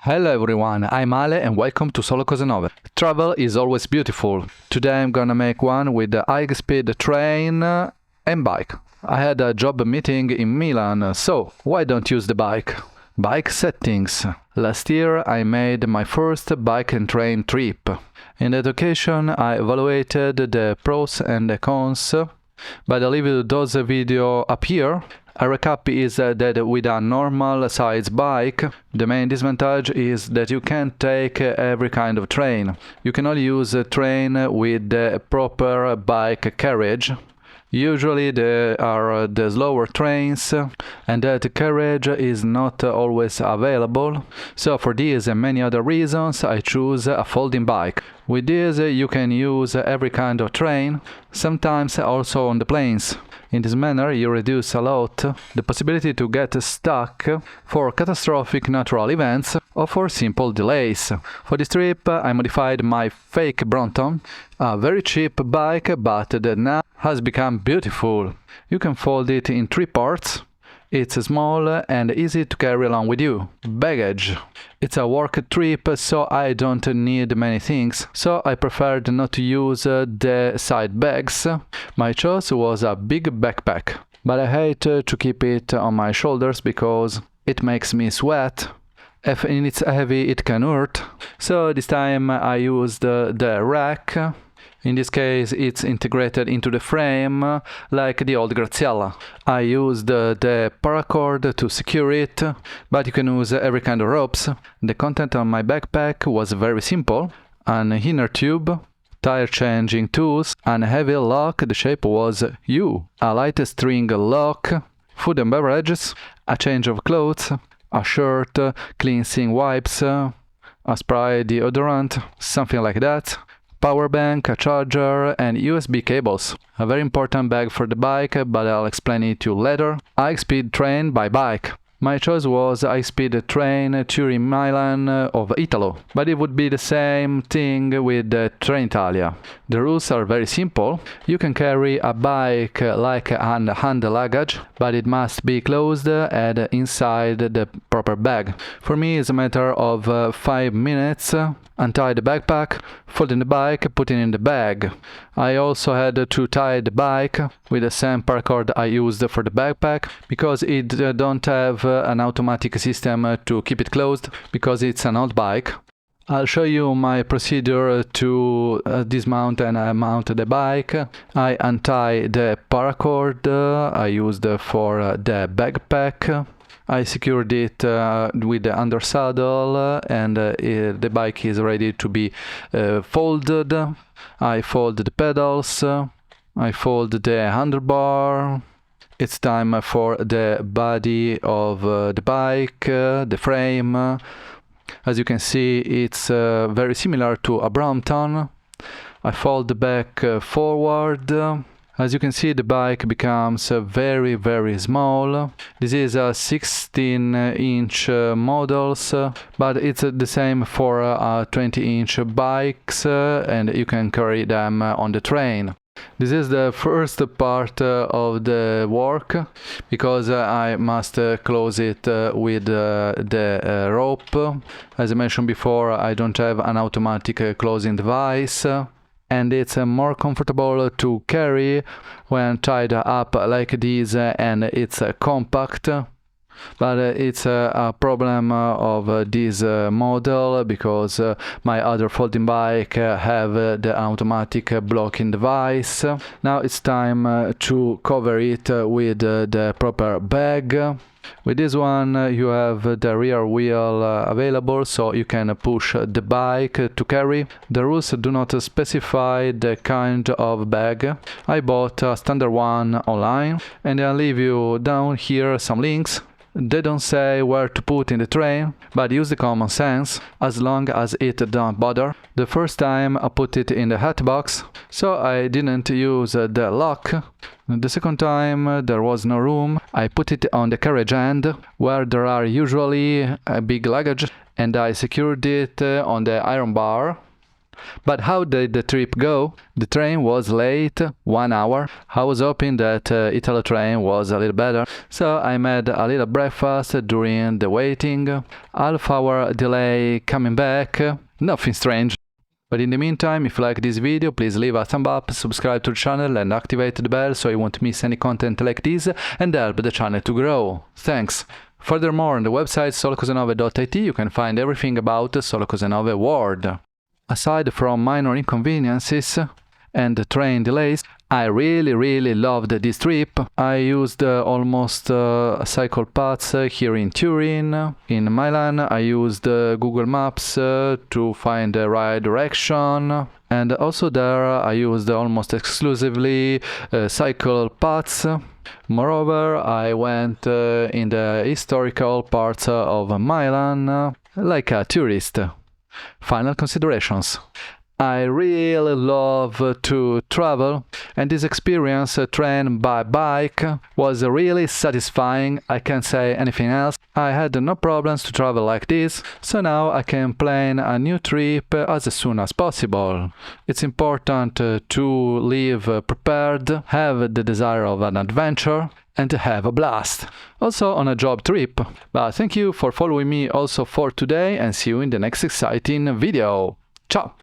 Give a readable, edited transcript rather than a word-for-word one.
Hello everyone, I'm Ale and welcome to Solocosenove. Travel is always beautiful. Today I'm gonna make one with the high-speed train and bike. I had a job meeting in Milan, so why don't use the bike? Bike settings. Last year I made my first bike and train trip. In that occasion I evaluated the pros and the cons, but I'll leave those video up here. A recap is that with a normal size bike, the main disadvantage is that you can't take every kind of train. You can only use a train with the proper bike carriage. Usually there are the slower trains and that carriage is not always available. So for these and many other reasons I choose a folding bike. With this you can use every kind of train, sometimes also on the planes. In this manner you reduce a lot the possibility to get stuck for catastrophic natural events or for simple delays. For this trip I modified my fake Brompton, a very cheap bike but that now has become beautiful. You can fold it in 3 parts. It's small and easy to carry along with you. Baggage. It's a work trip, so I don't need many things, so I preferred not to use the side bags. My choice was a big backpack, but I hate to keep it on my shoulders because it makes me sweat. If it's heavy, it can hurt. So this time I used the rack. In this case it's integrated into the frame like the old Graziella. I used the paracord to secure it, but you can use every kind of ropes. The content on my backpack was very simple: an inner tube, tire changing tools, and a heavy lock. The shape was U, a light string lock, food and beverages, a change of clothes, a shirt, cleansing wipes, a spray deodorant, something like that. Power bank, a charger, and USB cables. A very important bag for the bike, but I'll explain it to you later. High-speed train by bike. My choice was high-speed train Turin-Milan of Italy, but it would be the same thing with the Train Italia. The rules are very simple. You can carry a bike like a hand luggage, but it must be closed and inside the proper bag. For me it's a matter of 5 minutes. Untie the backpack, fold in the bike, put it in the bag. I also had to tie the bike with the same paracord I used for the backpack because it don't have an automatic system to keep it closed because it's an old bike. I'll show you my procedure to dismount and mount the bike. I untie the paracord I used for the backpack. I secured it with the undersaddle and the bike is ready to be folded. I fold the pedals, I fold the handlebar. It's time for the body of the bike, the frame. As you can see, it's very similar to a Brompton. I fold the back forward. As you can see, the bike becomes very small. This is a 16-inch models, but it's the same for 20-inch bikes, and you can carry them on the train. This is the first part of the work because I must close it with the rope. As I mentioned before, I don't have an automatic closing device. And it's more comfortable to carry when tied up like this, and it's compact. But it's a problem of this model because my other folding bike have the automatic blocking device. Now it's time to cover it with the proper bag. With this one you have the rear wheel available, so you can push the bike to carry. The rules do not specify the kind of bag. I bought a standard one online, and I'll leave you down here some links. They don't say where to put in the train, but use the common sense, as long as it don't bother. The first time I put it in the hat box, so I didn't use the lock. The second time there was no room. I put it on the carriage end, where there are usually a big luggage, and I secured it on the iron bar. But how did the trip go? The train was late 1 hour. I was hoping that Italy train was a little better, so I made a little breakfast during the waiting. Half-hour delay coming back. Nothing strange. But in the meantime, if you like this video, please leave a thumb up, subscribe to the channel and activate the bell so you won't miss any content like this and help the channel to grow. Thanks! Furthermore, on the website solocosenove.it you can find everything about the solocosenove world. Aside from minor inconveniences and train delays, I really loved this trip. I used almost cycle paths here in Turin. In Milan I used Google Maps to find the right direction, and also there I used almost exclusively cycle paths. Moreover, I went in the historical parts of Milan like a tourist. Final considerations. I really love to travel, and this experience, train by bike, was really satisfying. I can't say anything else. I had no problems to travel like this, so now I can plan a new trip as soon as possible. It's important to live prepared, have the desire of an adventure, and to have a blast. Also on a job trip. But thank you for following me also for today, and see you in the next exciting video. Ciao!